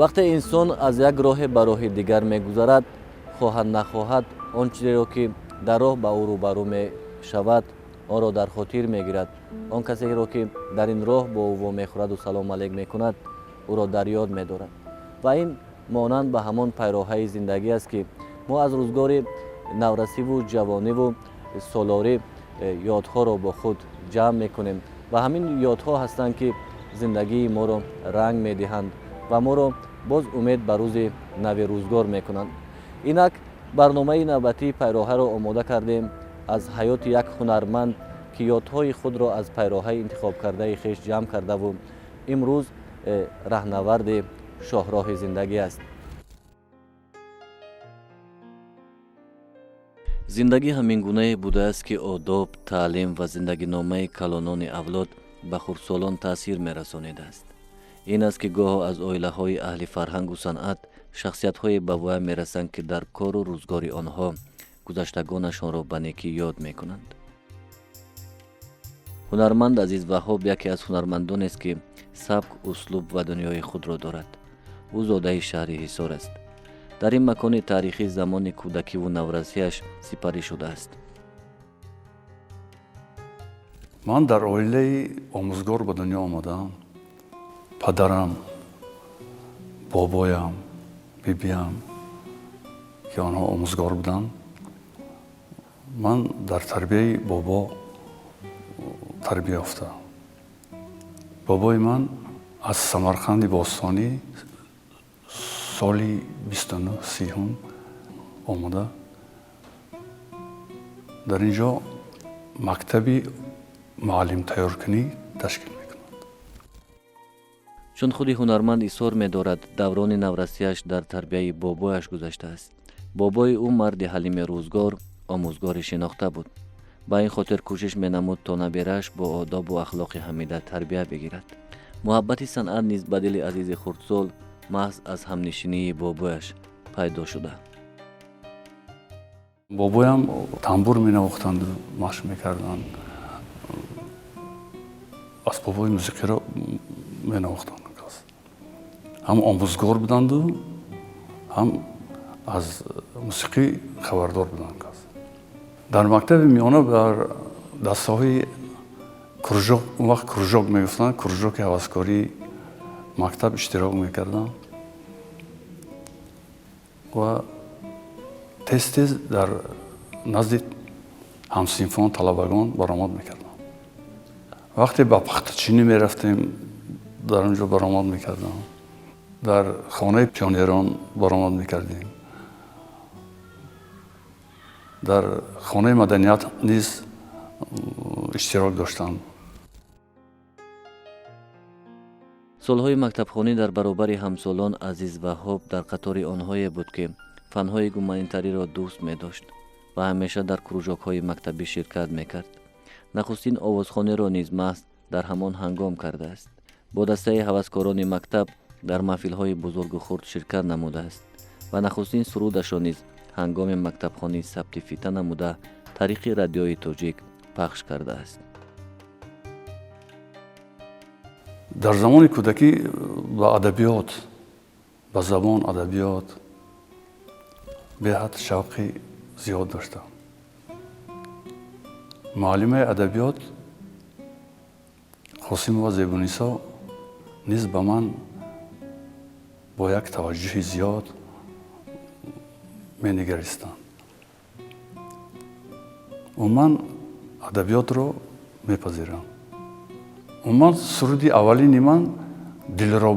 وقتی انسان از یک راه به راه دیگر میگذرد خواهد نخواهد آن چیزی را که در راه به او روبرو می شود آن را در خاطر میگیرد. آن کسی را که در این راه با او وا میخورد و سلام علیک میکند او را در یاد میدارد. و این مانند به همان پیراهه زندگی است که ما از روزگار نورسی و جوانی و سالاری یادها را با خود جمع میکنیم و همین یادها هستند که زندگی ما را رنگ میدهند و ما را باز امید به روز نو روزگار میکنند. اینک برنامه نوبتی پیراهه را آماده کردیم از حیات یک هنرمند که یادهای خود را از پیراهه انتخاب کرده خیش جمع کرده و امروز راهنورد شاهراه زندگی است. زندگی همین گونه بوده است که آداب، تعلیم و زندگی نامه کلانان اولاد به خردسالان تاثیر می‌رسانیده است. این است که گاه از عائله‌های اهل فرهنگ و صنعت شخصیت‌های به وی می‌رسند که در کار و روزگار آنها گذشتگانشان را به نیکی یاد می‌کنند. هنرمند عزیز وهاب یکی از هنرمندان است که سبک، اسلوب و دنیای خود را دارد. او زاده شهر حصار است. در این مکان تاریخی زمان کودکی و نورسیش سپری شده است. من در عائله آموزگار به دنیا آمدم. پدرم، بابایم، بیبیم که آنها آموزگار بودند. من در تربیه بابا تربیه یافتم. بابای من از سمرقند باستانی سالی 29 آمده. در اینجا مکتبی معلم تیارکنی تشکیل میکنند. چون خودی هنرمند اصرار می‌دارد دوران نورسیش در تربیه بابایش گذشته است. بابای او مرد حلیم روزگار، آموزگار شناخته بود. با این خاطر کوشش می‌نمود تا نبیرش با آداب و اخلاق حمیده تربیت بگیرد. محبت صنعت نیز به دل عزیز خردسال محض از همنشینی بابایش پیدا شده. بابایم تنبور می نواختند و مشق میکردند. اسباب‌های موسیقی را می نواختند. هم آموزگار بودند و هم از موسیقی خبردار بودند. در مکتب میانه بر دسته‌های کرژاک، اون وقت کرژاک میگفتند، کرژاک هوسکاری مکتب اشتراک میکردم و تیز تیز در نزد همسنفان طلبگان برآمد میکردم. وقتی به پختچینی میرفتیم در اونجا برآمد میکردم. در خانه پیونیران برآمد میکردیم. در خانه مدنیت نیز اشتراک داشتم. سالهای مکتبخوانی در برابر همسالان عزیز وهاب در قطار آنهایی بود که فنهای گومانیتری را دوست می داشت و همیشه در کروژاک‌های مکتبی شرکت می کرد. نخستین آوازخوانی را نیز محض در همان هنگام کرده است. با دسته هوسکاران مکتب در محفل‌های بزرگ و خرد شرکت نموده است و نخستین سرودش را نیز هنگام مکتبخوانی ثبت فیته نموده طریق رادیوی تاجیک پخش کرده است. در زمان کودکی به ادبیات، به زبان ادبیات به حد شوقی زیاد داشتم. معلم ادبیات قاسم و زیبونیسا نیز به من با یک توجه زیاد می نگریستند. و من ادبیات رو می پذیرم. و من سرودی اولین من دل را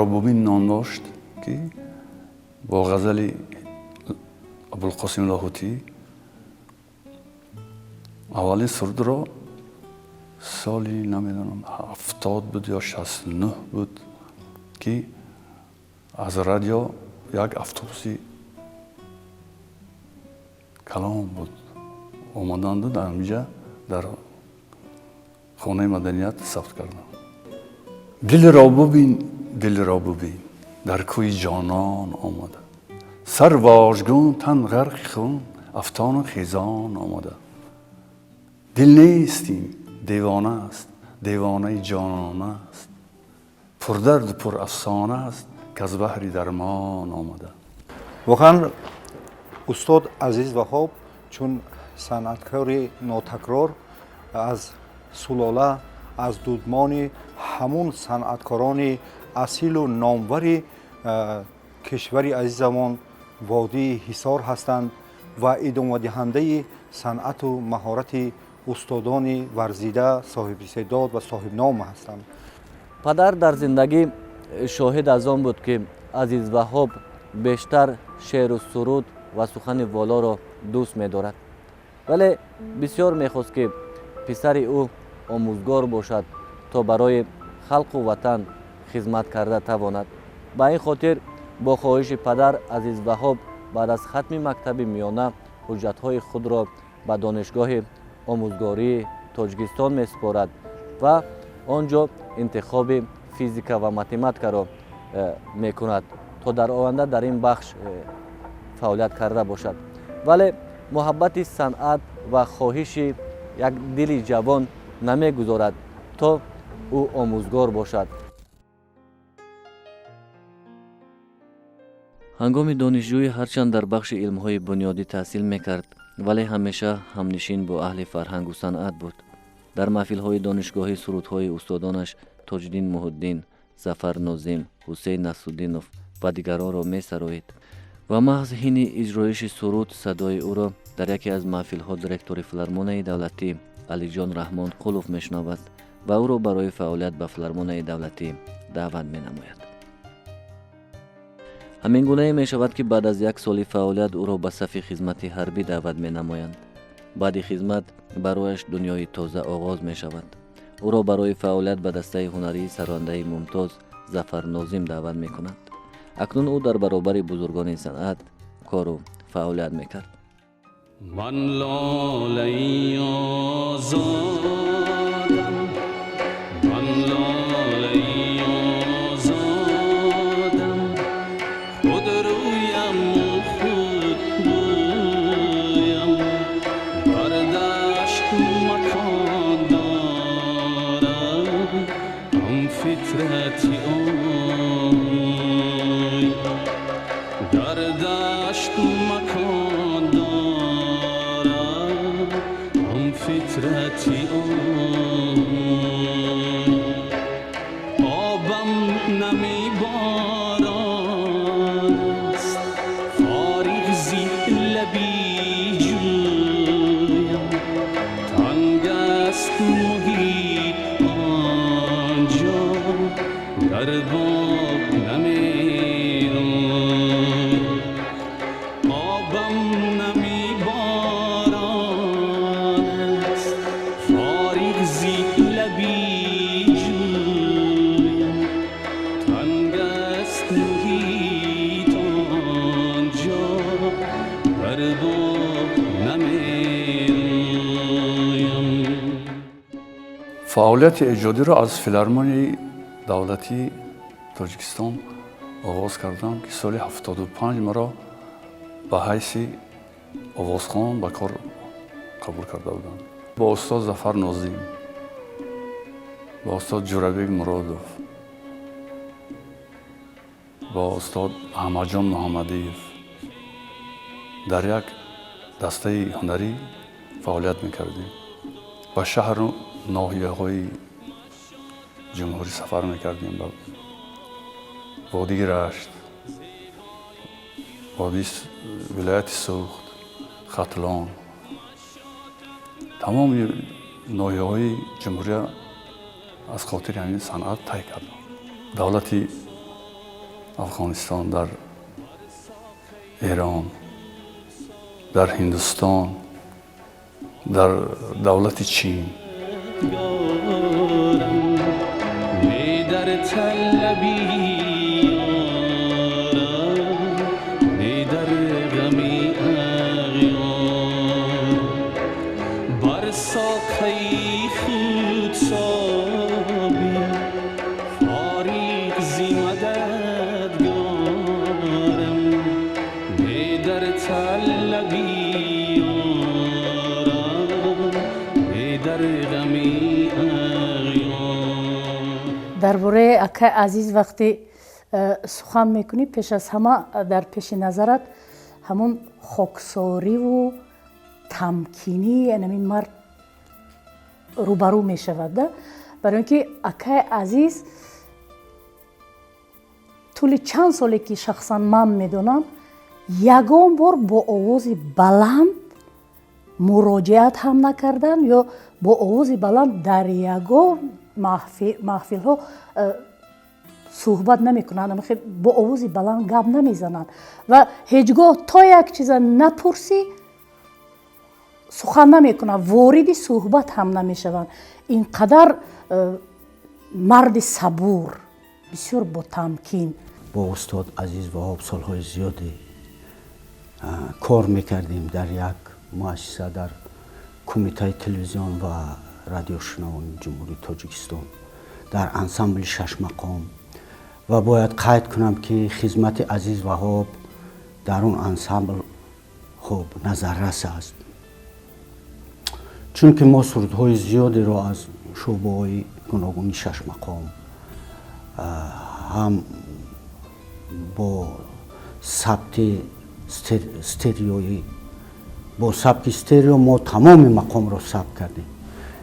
ببین نام داشت که با غزل ابوالقاسم لاهوتی اولین سرود را سالی نمیدونم 70 بود یا 69 بود که از رادیو یک اتوبوسی کلام بود اومدند در اینجا در خانه مدنیت ثبت کردم. دل را ببین در کوی جانان آمده، سر واژگون تن غرق خون افسان و خیزان آمده. دل نیستیم دیوانه است، دیوانه جانانه است، پردرد و پر افسانه است که از بحری درمان آمده. واقعا استاد عزیز وهاب چون صنعتکاری ناتکرار از سلاله از دودمان همون صنعتکاران اصیل و نامور کشور عزیزمان وادی حصار هستند و ادامه دهنده صنعت و مهارت استادان ورزیده صاحب استعداد و صاحب نام هستند. پدر در زندگی شاهد از آن بود که عزیز وهاب بیشتر شعر و سرود و سخن والا را دوست می دارد، ولی بسیار می خواست که پسر او آموزگار باشد تا برای خلق و وطن خدمت کرده تواند. به این خاطر با خواهش پدر عزیز وهاب بعد از ختم مکتب میانه حجتهای خود را به دانشگاه آموزگاری تاجیکستان می سپارد و آنجا انتخاب فیزیک و متماتیک را می کند تا در آینده در این بخش فعالیت کرده باشد. ولی محبت صنعت و خواهش یک دل جوان نمی گذارد تا او آموزگار باشد. هنگام دانشجویی هرچند در بخش علمهای بنیادی تحصیل میکرد ولی همیشه همنشین با اهل فرهنگ و صنعت بود. در محفل‌های دانشگاهی سرودهای استادانش تاج‌الدین محی‌الدین، ظفر ناظم، حسین نصرالدینов و دیگران را می‌سرایید و محض حین اجرایش سرود صدای او را در یکی از محفل‌ها دیرکتور فیلارمونیای دولتی علیجان رحمان قلوف می‌شنود و او را برای فعالیت به فیلارمونیای دولتی دعوت می‌نماید. همین گونه می شود که بعد از یک سال فعالیت او را به صف خدمت حربی دعوت می نمایند. بعد خدمت برایش دنیای تازه آغاز می شود. او را برای فعالیت به دسته هنری سرانده ممتاز ظفر ناظم دعوت می کند. اکنون او در برابر بزرگان صنعت کار و فعالیت می کرد. من لاله آزادم، من لاله آزادم، خود رویم و خود بویم، در دشت مکان دارم، هم فطرتی آی، در دشت مکان دارم، هم فطرتی آی، آبم نمی باران است، فارغ زی لبی جویم، تنگ است محیط آنجا، در باغ نمی روم، آبم نمی باران است، فارغ زی لبی جویم، تنگ است محیط آنجا، در باغ نمی رویم. فعالیت ایجادی را از فیلارمونیای دولتی تاجیکستان آغاز کردم که سال 75 مرا به حیث آوازخوان به کار قبول کرده بودند. با استاد ظفر ناظم، با استاد جورابیک مرادوف، با استاد احمدجان محمدیف در یک دسته هنری فعالیت میکردیم. به شهر و ناحیه‌های جمهوری سفر میکردیم، به وادی رشت، وادی ولایت سوخت، ختلان، تمام ناحیه‌های جمهوری از خاطر همین صنعت طی کردم. دولت افغانستان در ایران، در هندوستان، در دولت چین می در طلبی آرم، می در غمی اغیار، بر ساقه خود سابی، فارغ زی مددگارم، می در طلبی آرم، می در غمی اغیار. дар бораи акаи азиз вақте сухан мекунӣ, пеш аз ҳама дар пеши назарат ҳамун хоксориву тамкинӣ ин мард рӯбарӯ мешавад. барои ин ки акаи азиз тӯли чанд соле ки шахсан ман медонам, ягон бор бо овози баланд муроҷиат ҳам накардан ё бо овози баланд дар ягон маҳфилҳо суҳбат намекунанд, бо овози баланд гап намезананд ва ҳеҷ гоҳ то як чиза напурсӣ сухан намекунанд, вориди суҳбат ҳам намешаванд. инқадар марди сабур, бисёр ботамкин. бо устод азиз Ваҳоб солҳои зиёде кор мекардем дар як муассиса, дар кумитаи телевизион ва радиошунавони ҷумҳурии Тоҷикистон, дар ансамбли Шашмақом. ва бояд қайд кунам ки хизмати азиз Ваҳоб дар он ансамбл хуб назаррас аст, чунки мо сурудҳои зиёдеро аз шӯъбаҳои гуногуни Шашмақом ҳам бо сабти стереоӣ бо сабки стерео мо тамоми мақомро сабт кардем,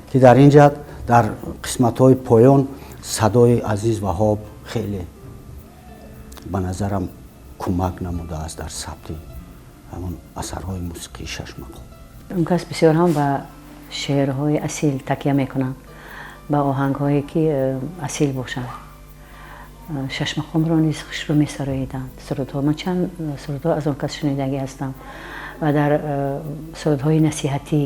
ки дар ин ҷиҳат дар қисматҳои поён садои азиз Ваҳоб хеле ба назарам кӯмак намудааст дар сабти ҳамон асарҳои мусиқии Шашмақом. он кас бисёр ҳам ба шеърҳои асил такя мекунанд, ба оҳангҳое ки асил бошанд. Шашмақомро низ хушрӯ месароиданд. Сурудҳо, ман чанд сурудҳо аз он кас шунидагӣ ҳастам ва дар сурудҳои насиҳатӣ,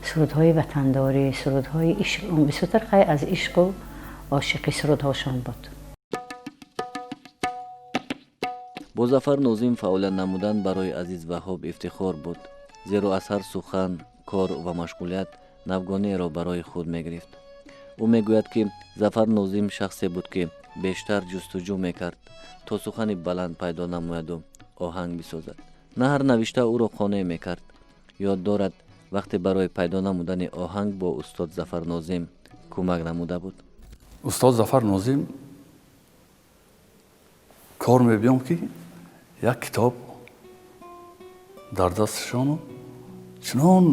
сурудҳои ватандорӣ, сурудҳои ишқ, бисёртар қай аз ишқу ошиқӣ сурудҳошон буд. бо Зафар Нозим фаъолият намудан барои азиз Ваҳоб ифтихор буд, зеро аз ҳар сухан, кор ва машғулият навгонеро барои худ мегирифт. ӯ мегӯяд ки Зафар Нозим шахсе буд ки бештар ҷустуҷӯ мекард то сухани баланд пайдо намояду оҳанг бисозад. на ҳар навишта ӯро қонеъ мекард. ёд дорад вақте барои пайдо намудани оҳанг бо устод Зафар Нозим кӯмак намуда буд. устод Зафар Нозим кор мебиём ки як китоб дар дасташону чунон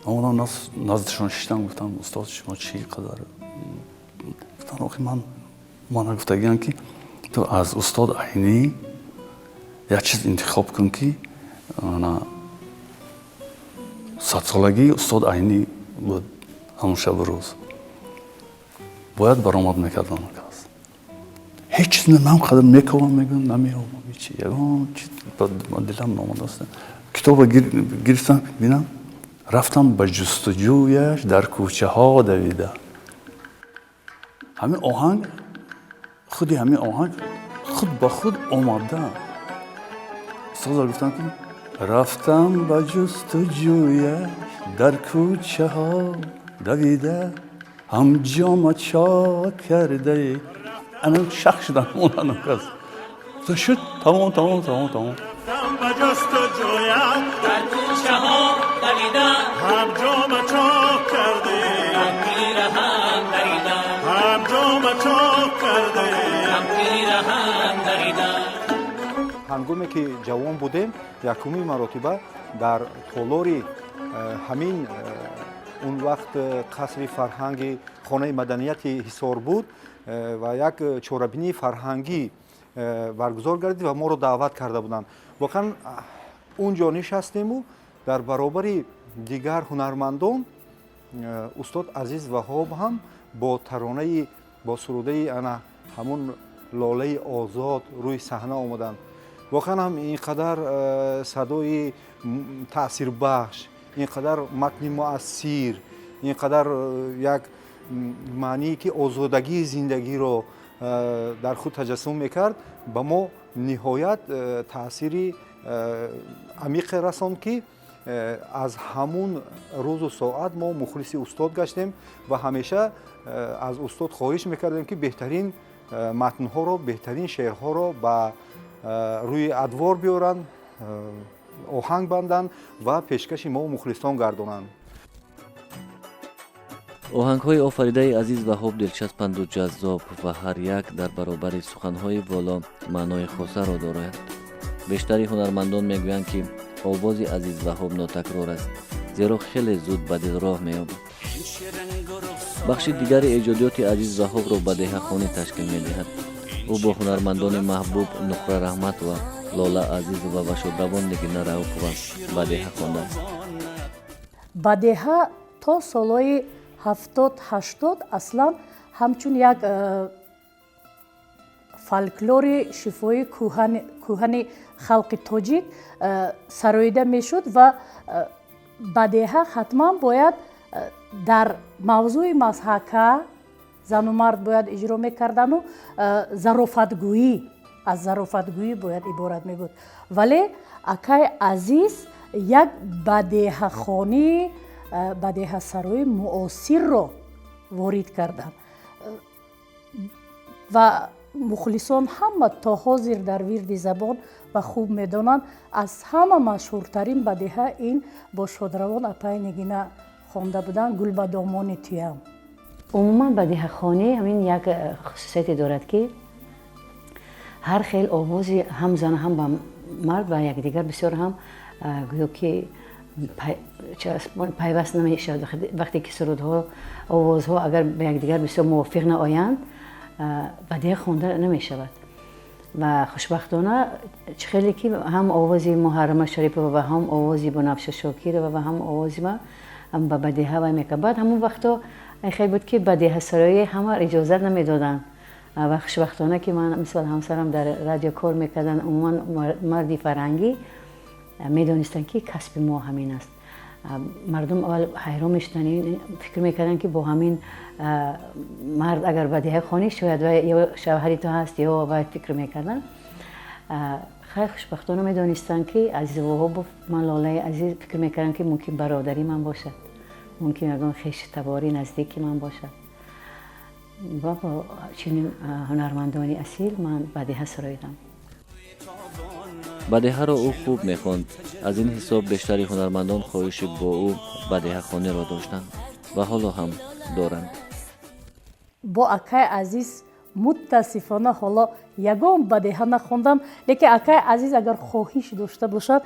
омадам наздашон шиштам, гуфтам устод шумо чӣ қадар, гуфтам охи мана гуфтагиам ки ту аз устод айнӣ як чиз интихоб кун ки садсолагӣ устод айнӣ буд ҳамон шабу рӯз бояд баромад мекардам. ҳеҷ чиз намқадар мекавам мегӯям намеомам, ягон чиз дилам номадааст. китобро гирифтам бинам, рафтам ба ҷустуҷӯяш дар кӯчаҳо давида. ҳамин оҳанг худи ҳамин оҳанг худ ба худ омада. устозро гуфтам ки рафтам ба ҷустуҷӯяш дар кӯчаҳо давида, ҳамҷома чок кардаи ана шах шудам монанам кас. То шуд тамом. به جستجویم در کوچه ها دویدم، هم جام چاک کرده هم پیرهن دریدم، هم جام چاک کرده هم پیرهن دریدم. ҳангоме ки ҷавон будем, якумин маротиба дар толори ҳамин он вақт қасри фарҳанги хонаи маданияти Ҳисор буд ва як чорабинии фарҳангӣ баргузор гардид ва моро даъват карда буданд. воқеан унҷо нишастему дар баробари дигар ҳунармандон устод азиз Ваҳоб ҳам бо таронаи бо сурудаи ана ҳамун лолаи озод рӯи саҳна омаданд. воқеан ҳам инқадар садои таъсирбахш, инқадар матни муассир, инқадар як маъние ки озодагии зиндагиро дар худ таҷассум мекард, ба мо ниҳоят таъсири амиқе расонд ки аз ҳамун рӯзу соат мо мухлиси устод гаштем ва ҳамеша аз устод хоҳиш мекардем ки беҳтарин матнҳоро, беҳтарин шеърҳоро ба рӯи адвор биёранд оҳанг банданд ва пешкаши мо мухлисон гардонанд. оҳангҳои офаридаи азиз ваҳоб дилчаспанду ҷаззоб ва ҳар як дар баробари суханҳои воло маънои хосаро дорад. бештари ҳунармандон мегӯянд ки овози азиз ваҳоб нотакрор аст, зеро хеле зуд ба дил роҳ меёбад. бахши дигари эҷодиёти азиз ваҳобро бадеҳахонӣ ташкил медиҳад. ӯ бо ҳунармандони маҳбуб нуқра раҳмат ва лола азиз ва вашодавон нигина рауфова бадеҳа хондааст. бадеҳа то солҳои 70-80 аслан ҳамчун як фолклори шифои кӯҳани халқи тоҷик сароида мешуд ва бадеҳа ҳатман бояд дар мавзӯи мазҳака зану мард бояд иҷро мекардану зарофатгӯӣ аз зарофатгӯӣ бояд иборат мебуд. вале акай азиз як бадеҳахонӣ бадеҳасарои муосирро ворид карданд ва мухлисон ҳама то ҳозир дар вирди забон ва хуб медонанд. аз ҳама машҳуртарин бадеҳа ин бо шодравон апай нигина хонда буданд гулбадомони туям. умуман бадеҳахонӣ ҳамин як хусусияте дорад ки ҳар хел овози ҳам зан ҳам ба мард ба якдигар бисёр ҳам гӯё ки пайваст намешавад. вақте ки сурудҳо овозҳо агар ба якдигар бисёр мувофиқ наоянд бадеҳа хонда намешавад. ва хушбахтона чӣ хеле ки ҳам овози муҳаррама шарипова ва ҳам овози бонавша шокирова ва ҳам овози ма ба бадеҳа вай мекард. баъд ҳамон вақто хел буд ки бадеҳасароӣ ҳама иҷозат намедоданд ва хушбахтона ки ман мисол ҳамсарам дар радио кор мекарданд, умуман марди фарҳангӣ медонистанд ки касби мо ҳамин аст. мардум аввал ҳайрон мешуданд, фикр мекарданд ки бо ҳамин мард агар бадеҳа хонӣ шояд вай ё шавҳари ту ҳаст ё вай фикр мекарданд. хай хушбахтона медонистанд ки азиз воҳобов ман лолаи азиз фикр мекардам ки мумкин бародари ман бошад, мумкин ягон хеши табори наздики ман бошад. ва бо чунин ҳунармандони асил ман бадеҳа сароидам. бадеҳаро ӯ хуб мехонд. аз ин ҳисоб бештари ҳунармандон хоҳиши бо ӯ бадеҳахониро доштанд ва ҳоло ҳам доранд. бо акай азиз муттасифона ҳоло ягон бадеҳа нахондам, лекин акай азиз агар хоҳиш дошта бошад,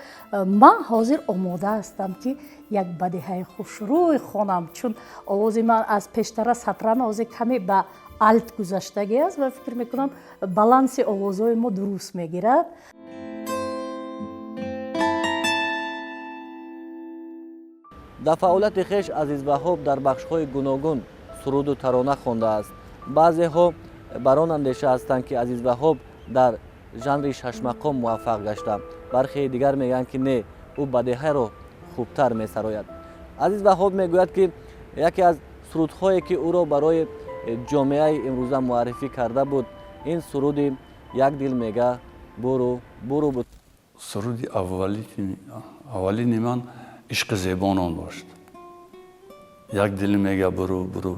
ман ҳозир омода ҳастам ки як бадеҳаи хушрӯй хонам, чун овози ман аз пештара сатран ҳозир каме ба алт гузаштагӣ аст ва фикр мекунам баланси овозҳои мо дуруст мегирад. дар фаъолияти хеш азиз ваҳоб дар бахшҳои гуногун суруду тарона хондааст. баъзеҳо бар он андеша ҳастанд ки азиз ваҳоб дар жанри шашмақом муваффақ гашта, бархеи дигар мегӯянд ки не, ӯ бадеҳаро хубтар месарояд. азиз ваҳоб мегӯяд ки яке аз сурудҳое ки ӯро барои ҷомеаи имрӯза муаррифӣ карда буд, ин суруди як дил мега буру буру буд. суруди аввалини ман ишқи зебонон бошд. як дил мега буру буру,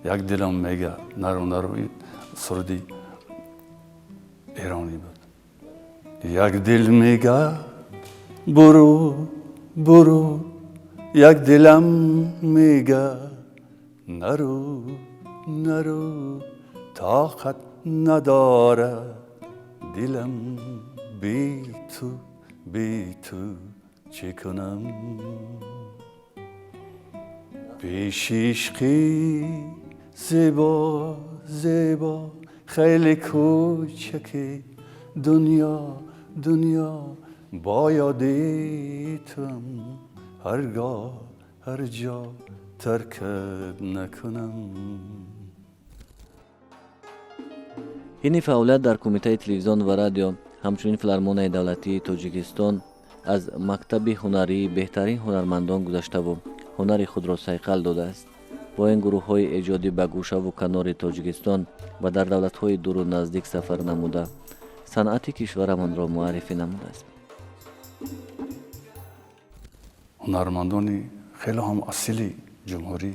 як дилам мега нару нару, суруди эронӣ буд. як дил мега буру буру, як дилам мега нару нару, طاقت ندارد دلم بی تو چه کنم. پیش عشقی زیبا زیبا خیلی کوچکی دنیا با یادیتم هرگاه هر جا ترکت نکنم. ини фаъолият дар кумитаи телевизион ва радио ҳамчунин филармонияи давлатии тоҷикистон аз мактаби ҳунарии беҳтарин ҳунармандон гузаштаву ҳунари худро сайқал додааст. бо ин гурӯҳҳои эҷодӣ ба гӯшаву канори тоҷикистон ва дар давлатҳои дуру наздик сафар намуда санъати кишварамонро муаррифӣ намудааст. ҳунармандони хеле ҳам асили ҷумҳурӣ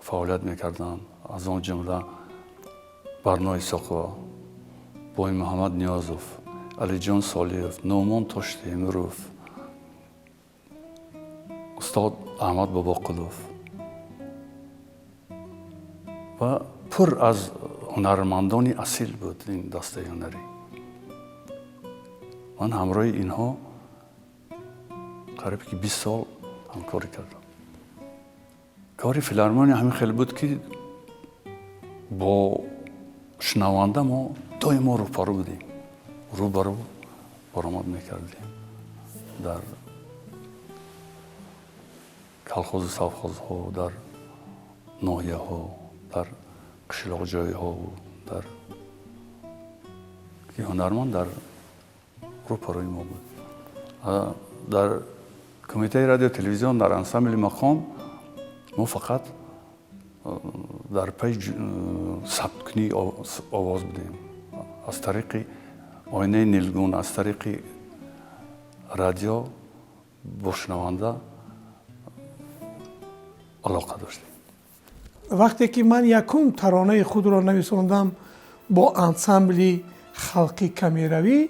фаъолият мекарданд. аз он ҷумла барнои соқова, бой муҳаммад ниёзов, алиҷон солиев, нуъмон тоштемуров, استاد احمد باباقلوف و پر از هنرمندانی اصیل بود این دسته هنری. من همراه اینها قریب که 20 سال همکاری کردم. کاری فیلارمونی همین خیلی بود که با شنونده ما دائما روبرو بودیم، روبرو برآمد میکردیم در کلخوز سافخوز ها، در ناحیه ها، در قشلاق جای ها، در که هنرمند در روبروی ما بود. در کمیته رادیو تلویزیون در انسامبل مقام ما فقط در پی ثبت کنی آواز بودیم، از طریق آینه نیلگون، از طریق رادیو با شنونده علاقه داشتیم. وقتی که من یکم ترانه خود را نویساندم با انسامبلی خلقی کمیروی،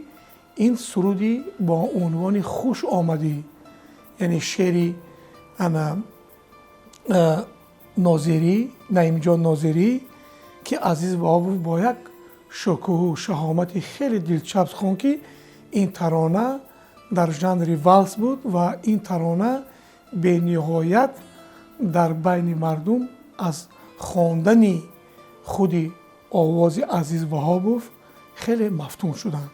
این سرودی با عنوان خوش آمدی، یعنی شعری انا ناظری، نعیم جان ناظری که عزیز بابو با یک شکوه و شهامت خیلی دلچسب خوند که این ترانه در ژانر والس بود و این ترانه به نهایت در بین مردم از خواندن خود آواز عزیز وهابوف خیلی مفتون شدند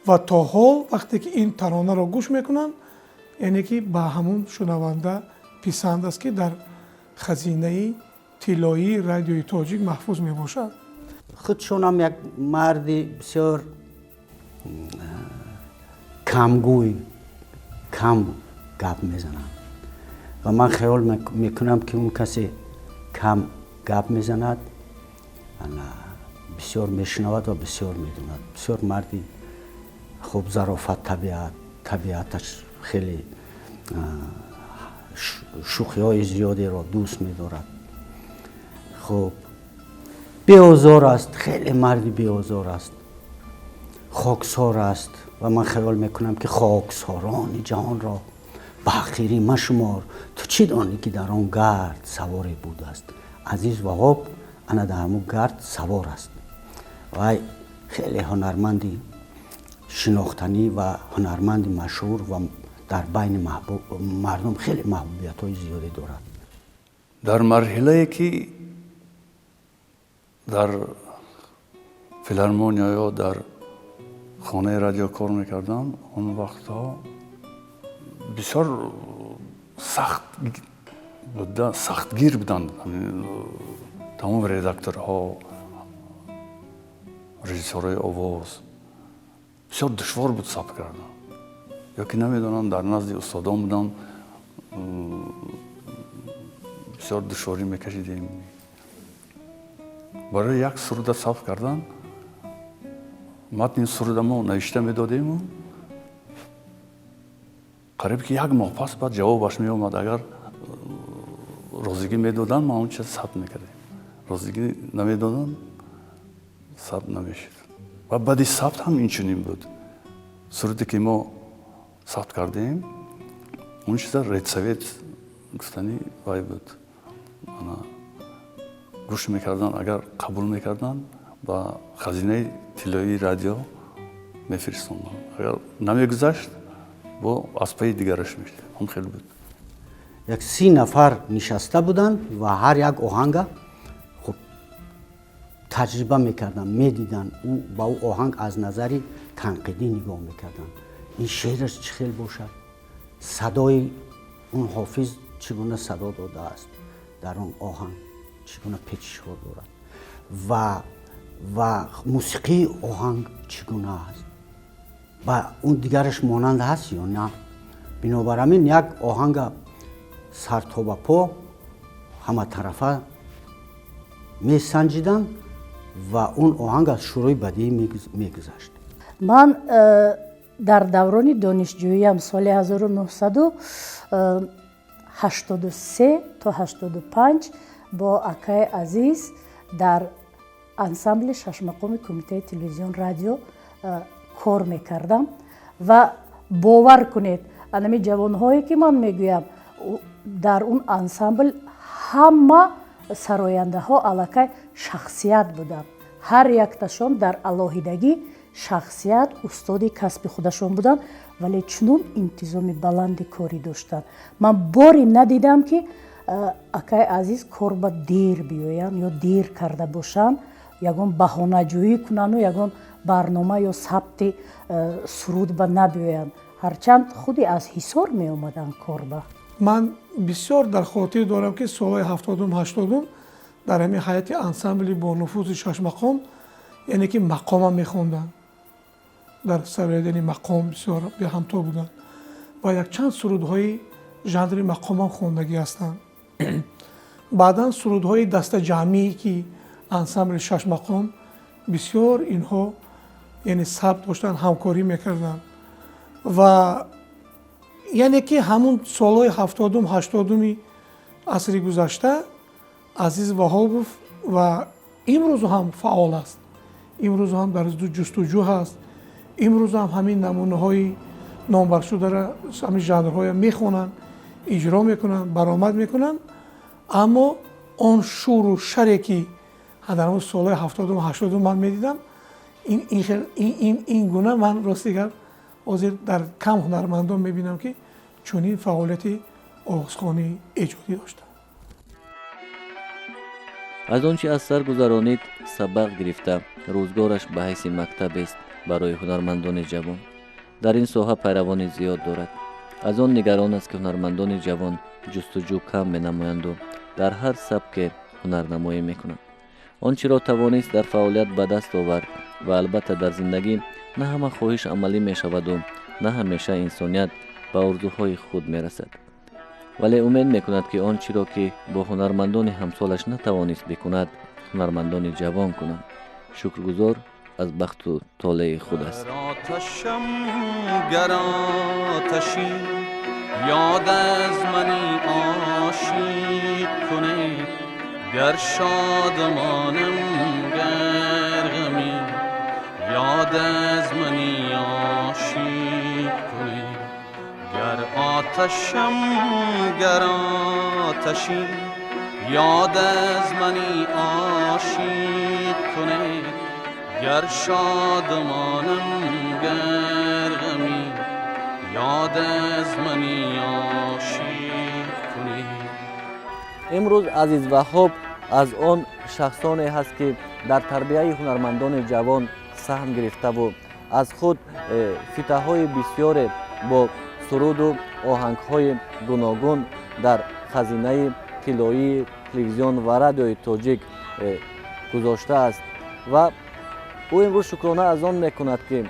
و تا حال وقتی که این ترانه را گوش میکنن یعنی که به همون شنونده پسند است که در خزینه طلایی رادیوی تاجیک محفوظ می باشد. خودشون هم یک مرد بسیار کمگوی، کم گپ میزنن و من خیال میکنم که اون کسی کم گپ میزند بسیار میشنود و بسیار میدوند. بسیار مردی خوب ظرافت، طبیعتش خیلی شوخی های زیادی را دوست می‌دارد. خب بی‌آزار است، خیلی مردی بی‌آزار است، خاکسار است و من خیال میکنم که خاکساران جهان را به حقیری مشمار، تو چی دانی که در آن گرد سواری بود است. عزیز وهاب انا در همون گرد سوار است و خیلی هنرمندی شناختنی و هنرمندی مشهور و در بین مردم خیلی محبوبیت های زیادی دارد. در مرحله که در فیلارمونیا یا در خانه رادیو کار میکردم، اون وقتها بسیار سختگیر بودند. تمام ردکتورها، رژیسورهای آواز بسیار دشوار بود ثبت کردن. یا که نمیدونم در نزد استادان بودن، بسیار دشواری میکشیدیم. برای یک سرود ثبت کردن متن سرود ما نوشته میدادیم، قریب که یک ماه پس بعد جوابش می اومد. اگر روزگی میدادن ما اون چیز ثبت میکردیم، روزگی نمیدادن ثبت نمیشد. و بعد ثبت هم این چنین بود. سرودی که ما ثبت کردیم اون چیزا رد سویت گفتنی وای بود. انا گوش میکردن، اگر قبول میکردن با خزینه طلایی رادیو میفرستوندن، اگر نمیگذشت با از پای دیگرش میشد. هم خیلی بود. یک 30 نفر نشسته بودن و هر یک آهنگ خب تجربه میکردن، میدیدن او با او آهنگ از نظری تنقیدی نگاه میکردن. این شعرش چه خیلی باشد، صدای اون حافظ چگونه صدا داده است در اون آهنگ، چگونه پیچش ها دارد و موسیقی آهنگ چگونه است و اون دیگرش مانند هست یا نه. بنابراین یک آهنگ سر تا به پا همه طرفه می سنجیدن و اون آهنگ از شروع بدی میگذشت. من در دوران دانشجوییم سال 1983 تا 85 با اکای عزیز در انسامبل ششمقام کمیته تلویزیون رادیو کار میکردم و باور کنید انمی جوانهایی که من میگویم дар он ансамбл ҳама сарояндаҳо аллакай шахсият буданд. ҳар якташон дар алоҳидагӣ шахсият, устоди касби худашон буданд, вале чунон интизоми баланди корӣ доштанд. ман боре надидам ки акай азиз кор ба дер биёянд ё дер карда бошанд, ягон баҳонаҷӯӣ кунанду ягон барнома ё сабти суруд ба набиёянд, ҳарчанд худи аз ҳисор меомаданд корба. ман бисёр дар хотир дорам ки солҳои 70-80 дар ҳамин ҳайати ансамбли бо нуфузи шашмақом, яъне ки мақома мехонданд. дар сароядани мақом бисёр беҳамто буданд ва якчанд сурудҳои жанри мақомам хондагӣ ҳастанд. баъдан сурудҳои дастаҷамъие ки ансамбли шашмақом бисёр инҳо яъне сабт доштанд, ҳамкорӣ мекарданд ва яъне ки ҳамун солҳои 70-80 асри гузашта Азиз Ваҳобов ва имрӯзу ҳам фаъол аст, имрӯзу ҳам дар ҷустуҷӯ ҳаст, имрӯзу ҳам ҳамин намунаҳои номбаршудара ҳамин жанрҳоя мехонанд, иҷро мекунанд, баромад мекунанд, аммо он шӯру шаре ки дар ҳамун солҳои 70-80 ман медидам, ин гуна ман рости гап ҳозир дар кам ҳунармандон мебинам ки чунин фаъолияти овозхонии эҷодӣ доштанд. аз он чи аз сар гузаронид сабақ гирифта рӯзгораш ба ҳайси мактабест барои ҳунармандони ҷавон. дар ин соҳа пайравони зиёд дорад. аз он нигарон аст ки ҳунармандони ҷавон ҷустуҷӯ кам менамоянду дар ҳар сабке ҳунарнамоӣ мекунанд. он чиро тавонист дар фаъолият ба даст овард ва албатта дар зиндагӣ на ҳама хоҳиш амалӣ мешаваду на ҳамеша инсоният ба орзуҳои худ мерасад. вале умед мекунад ки он чиро ки бо ҳунармандони ҳамсолаш натавонист бикунад, ҳунармандони ҷавон кунад. шукргузор از بخت و طالع خود است. آتشم گر آتشی یاد از منی عاشق کنه، گر شادمانم گر غمی یاد از منی عاشق کنه. گر آتشم گر آتشی یاد از منی عاشق کنه، گر شادمانم گر غمی یاد از منی عاشق کنی. امروز عزیز وهاب از آن شخصانی هست که در تربیت هنرمندان جوان سهم گرفته و از خود فتحهای بسیار با سرود و آهنگهای گوناگون در خزینه طلایی تلویزیون و رادیوی تاجیک گذاشته است و او امروز شکرانه از آن میکند که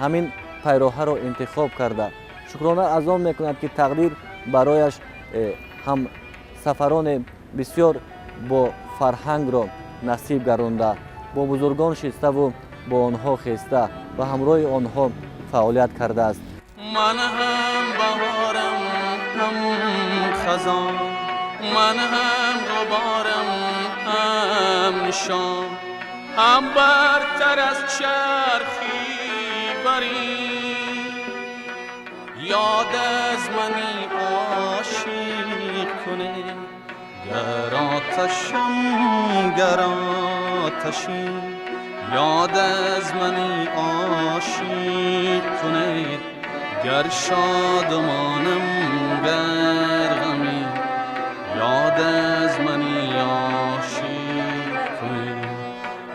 همین پیروها را انتخاب کرده. شکرانه از آن میکند که تقدیر برایش هم سفران بسیار با فرهنگ را نصیب گردانده، با بزرگان شسته و با آنها خسته و همراه آنها فعالیت کرده است. من هم بهارم هم خزان، من هم غبارم هم نشان، هم برتر از چرخی بری یاد از منی عاشق کنه. گر آتشم گر آتشی یاد از منی عاشق کنه، گر شادمانم گر غمی یاد از منی عاشق کنه.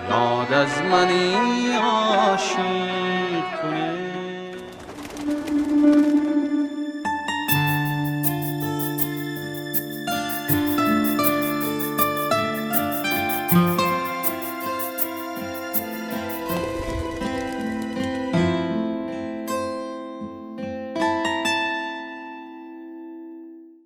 یاد از منی عاشق